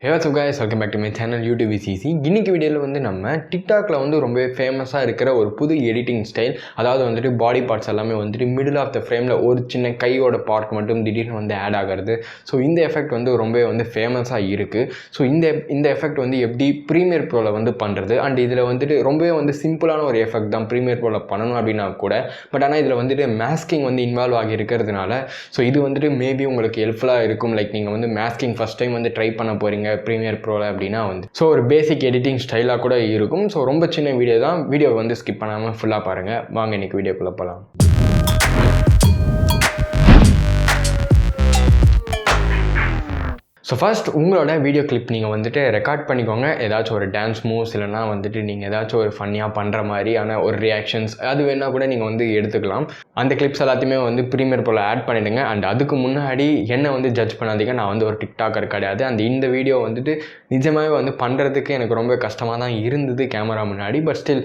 Hey what's up guys, welcome back to my channel YouTube VCC. இன்னைக்கு வீடியோவில் வந்து நம்ம டிக்டாக்ல வந்து ரொம்ப ஃபேமஸாக இருக்கிற ஒரு புது எடிட்டிங் ஸ்டைல், அதாவது வந்துட்டு பாடி பார்ட்ஸ் எல்லாமே வந்துட்டு மிடில் ஆஃப் த ஃப்ரேமில் ஒரு சின்ன கையோட பார்ட் மட்டும் திடீர்னு வந்து ஆட் ஆகிறது. ஸோ இந்த எஃபெக்ட் வந்து ரொம்ப வந்து ஃபேமஸாக இருக்குது. ஸோ இந்த எஃபெக்ட் வந்து எப்படி ப்ரீமியர் ப்ரோவில் வந்து பண்ணுறது, அண்ட் இதில் வந்துட்டு ரொம்பவே வந்து சிம்பிளான ஒரு எஃபெக்ட் தான் ப்ரீமியர் ப்ரோவில் பண்ணணும் அப்படின்னா கூட. பட் ஆனால் இதில் வந்துட்டு மாஸ்கிங் வந்து இன்வால்வ் ஆகி இருக்கிறதுனால ஸோ இது வந்துட்டு மேபி உங்களுக்கு ஹெல்ப்ஃபுல்லாக இருக்கும். லைக் நீங்கள் வந்து மாஸ்கிங் ஃபஸ்ட் டைம் வந்து ட்ரை பண்ண போகிறீங்க ப்ரீமியர் ப்ரோவில் அப்படின்னா வந்து ஸோ ஒரு பேசிக் எடிட்டிங் ஸ்டைலாக கூட இருக்கும். ஸோ ரொம்ப சின்ன வீடியோ தான், வீடியோ வந்து ஸ்கிப் பண்ணாமல் ஃபுல்லாக பாருங்கள். வாங்க இன்றைக்கி வீடியோக்குள்ளே போகலாம். ஸோ ஃபர்ஸ்ட் உங்களோட வீடியோ கிளிப் நீங்கள் வந்துட்டு ரெக்கார்ட் பண்ணிக்கோங்க. ஏதாச்சும் ஒரு டான்ஸ் மூவ்ஸ் இல்லைனா வந்துட்டு நீங்கள் ஏதாச்சும் ஒரு ஃபன்னியாக பண்ணுற மாதிரியான ஒரு ரியாக்ஷன்ஸ் அது வேணால் கூட நீங்கள் வந்து எடுத்துக்கலாம். அந்த கிளிப்ஸ் எல்லாத்தையுமே வந்து ப்ரீமியர் ப்ரோவில் ஆட் பண்ணிவிடுங்க. அண்ட் அதுக்கு முன்னாடி என்னை வந்து ஜட்ஜ் பண்ணாதீங்க, நான் வந்து ஒரு டிக்டாக்கர் கிடையாது. அந்த இந்த வீடியோ வந்துட்டு நிஜமாகவே வந்து பண்ணுறதுக்கு எனக்கு ரொம்ப கஷ்டமாக தான் இருந்தது கேமரா முன்னாடி. பட் ஸ்டில்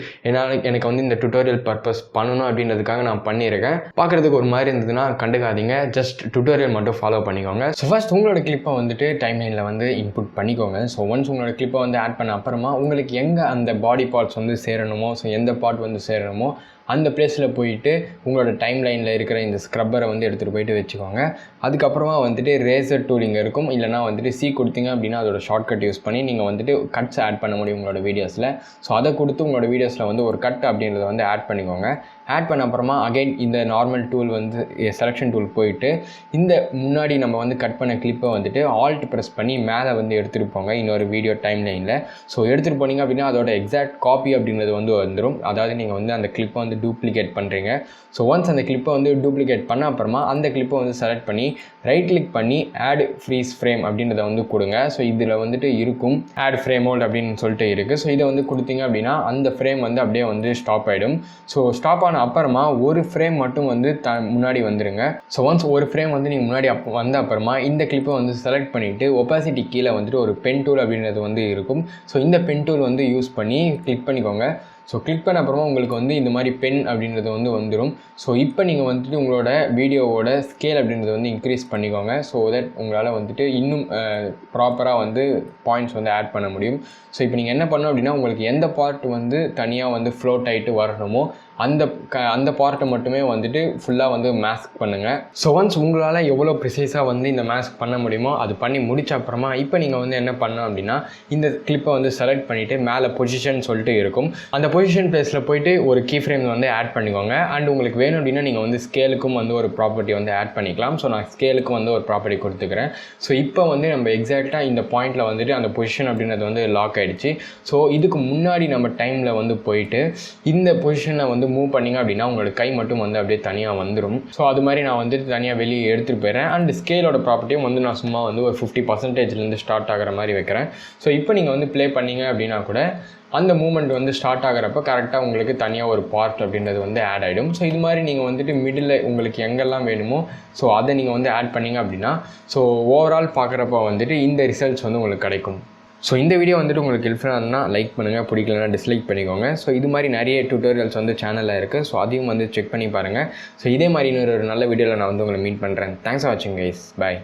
எனக்கு வந்து இந்த டுட்டோரியல் பர்பஸ் பண்ணணும் அப்படின்றதுக்காக நான் பண்ணியிருக்கேன். பார்க்குறதுக்கு ஒரு மாதிரி இருந்ததுன்னா கண்டுக்காதீங்க, ஜஸ்ட் டுட்டோரியல் மட்டும் ஃபாலோ பண்ணிக்கோங்க. ஸோ ஃபர்ஸ்ட் உங்களோட கிளிப்பை வந்துட்டு டைம்லைனில் வந்து இன்புட் பண்ணிக்கோங்க. ஸோ ஒன்ஸ் உங்களோட கிளிப்பை வந்து ஆட் பண்ண அப்புறமா உங்களுக்கு எங்கே அந்த பாடி பார்ட்ஸ் வந்து சேரணுமோ, ஸோ எந்த பார்ட் வந்து சேரணுமோ அந்த பிளேஸில் போயிட்டு உங்களோட டைம்லைனில் இருக்கிற இந்த ஸ்க்ரப்பரை வந்து எடுத்துகிட்டு போயிட்டு வச்சுக்கோங்க. அதுக்கப்புறமா வந்துட்டு ரேசர் டூல் இங்கே இருக்கும். இல்லைனா வந்துட்டு சி கொடுத்தீங்க அப்படின்னா அதோட ஷார்ட்கட் யூஸ் பண்ணி நீங்கள் வந்துட்டு கட்ஸ் ஆட் பண்ண முடியும் உங்களோட வீடியோஸில். ஸோ அதை கொடுத்து உங்களோட வீடியோஸில் வந்து ஒரு கட் அப்படின்றத வந்து ஆட் பண்ணிக்கோங்க. ஆட் பண்ண அப்புறமா அகைன் இந்த நார்மல் டூல் வந்து செலெக்ஷன் டூல் போயிட்டு இந்த முன்னாடி நம்ம வந்து கட் பண்ண கிளிப்பை வந்துட்டு ஆல்ட் ப்ரெஸ் பண்ணி மேலே வந்து எடுத்துகிட்டு போங்க இன்னொரு வீடியோ டைம்லைனில். ஸோ எடுத்துகிட்டு போனீங்க அப்படின்னா அதோட எக்ஸாக்ட் காப்பி அப்படின்றது வந்து வந்துடும். அதாவது நீங்கள் வந்து அந்த கிளிப்பை வந்து டூப்ளிகேட் பண்ணுறீங்க. ஸோ ஒன்ஸ் அந்த கிளிப்பை வந்து டூப்ளிகேட் பண்ண அப்புறமா அந்த கிளிப்பை வந்து செலக்ட் பண்ணி ரைட் கிளிக் பண்ணி ஆட் ஃப்ரீஸ் ஃப்ரேம் அப்படின்றத வந்து கொடுங்க. ஸோ இதில் வந்துட்டு இருக்கும் ஆட் ஃப்ரேம் ஹோல்ட் அப்படின்னு சொல்லிட்டு இருக்குது. ஸோ இதை வந்து கொடுத்தீங்க அப்படின்னா அந்த ஃப்ரேம் வந்து அப்படியே வந்து ஸ்டாப் ஆகிடும். ஸோ ஸ்டாப் ஆன அப்புறமா ஒரு ஃப்ரேம் மட்டும் வந்து முன்னாடி வந்துடுங்க. ஸோ ஒன்ஸ் ஒரு ஃப்ரேம் வந்து நீங்கள் முன்னாடி வந்த அப்புறமா இந்த கிளிப்பை வந்து செலக்ட் பண்ணிவிட்டு ஒப்பாசிட்டி கீழே வந்துட்டு ஒரு பென் டூல் அப்படின்றது வந்து இருக்கும். ஸோ இந்த பென் டூல் வந்து யூஸ் பண்ணி கிளிக் பண்ணிக்கோங்க. ஸோ கிளிக் பண்ண அப்புறமா உங்களுக்கு வந்து இந்த மாதிரி பென் அப்படின்றது வந்து வந்துடும். ஸோ இப்போ நீங்கள் வந்துட்டு உங்களோட வீடியோவோட ஸ்கேல் அப்படின்றது வந்து இன்க்ரீஸ் பண்ணிக்கோங்க. ஸோ தட் உங்களால் வந்துட்டு இன்னும் ப்ராப்பராக வந்து பாயிண்ட்ஸ் வந்து ஆட் பண்ண முடியும். ஸோ இப்போ நீங்கள் என்ன பண்ணணும் அப்படின்னா உங்களுக்கு எந்த பார்ட் வந்து தனியாக வந்து ஃப்ளோட் ஆகிட்டு வரணுமோ அந்த பார்ட்டை மட்டுமே வந்துட்டு ஃபுல்லாக வந்து மாஸ்க் பண்ணுங்கள். ஸோ ஒன்ஸ் உங்களால் எவ்வளோ ப்ரிசைஸாக வந்து இந்த மாஸ்க் பண்ண முடியுமோ அது பண்ணி முடிச்ச அப்புறமா இப்போ நீங்கள் வந்து என்ன பண்ணணும் அப்படின்னா இந்த கிளிப்பை வந்து செலக்ட் பண்ணிவிட்டு மேலே பொசிஷன் சொல்லிட்டு இருக்கும். அந்த பொசிஷன் பிளேஸில் போயிட்டு ஒரு கீ ஃப்ரேம் வந்து ஆட் பண்ணிக்கோங்க. அண்ட் உங்களுக்கு வேணும் அப்படின்னா நீங்கள் வந்து ஸ்கேலுக்கும் வந்து ஒரு ப்ராப்பர்ட்டி வந்து ஆட் பண்ணிக்கலாம். ஸோ நான் ஸ்கேலுக்கும் வந்து ஒரு ப்ராப்பர்ட்டி கொடுத்துக்கிறேன். ஸோ இப்போ வந்து நம்ம எக்ஸாக்டாக இந்த பாயிண்டில் வந்துட்டு அந்த பொசிஷன் அப்படின்றது வந்து லாக் ஆகிடுச்சு. ஸோ இதுக்கு முன்னாடி நம்ம டைமில் வந்து போயிட்டு இந்த பொசிஷனை வந்து மூவ் பண்ணிங்க அப்படின்னா உங்களோட கை மட்டும் வந்து அப்படியே தனியாக வந்துடும். ஸோ அது மாதிரி நான் வந்துட்டு தனியாக வெளியே எடுத்துகிட்டு போயிடுறேன். அண்ட் ஸ்கேலோட ப்ராப்பர்ட்டியும் வந்து நான் சும்மா வந்து ஒரு 50% ஸ்டார்ட் ஆகிற மாதிரி வைக்கிறேன். ஸோ இப்போ நீங்கள் வந்து ப்ளே பண்ணிங்க அப்படின்னா கூட அந்த மூமெண்ட் வந்து ஸ்டார்ட் ஆகிறப்ப கரெக்டாக உங்களுக்கு தனியாக ஒரு பார்ட் அப்படின்றது வந்து ஆட் ஆகிடும். ஸோ இது மாதிரி நீங்கள் வந்துட்டு மிடில் உங்களுக்கு எங்கெல்லாம் வேணுமோ ஸோ அதை நீங்கள் வந்து ஆட் பண்ணிங்க அப்படின்னா ஸோ ஓவரால் பார்க்குறப்ப வந்துட்டு இந்த ரிசல்ட்ஸ் வந்து உங்களுக்கு கிடைக்கும். ஸோ இந்த வீடியோ வந்துட்டு உங்களுக்கு ஹெல்ப்ஃபுல்லாக இருந்தால் லைக் பண்ணுங்கள், பிடிக்கலன்னா டிஸ்லைக் பண்ணிக்கோங்க. ஸோ இது மாதிரி நிறைய டியூட்டோரியல்ஸ் வந்து சேனலில் இருக்குது. ஸோ அதையும் வந்து செக் பண்ணி பாருங்கள். ஸோ இதே மாதிரி இன்னொரு நல்ல வீடியோவில் நான் வந்து உங்களை மீட் பண்ணுறேன். தேங்க்ஸ் ஃபார் வாட்சிங் கைஸ், பாய்.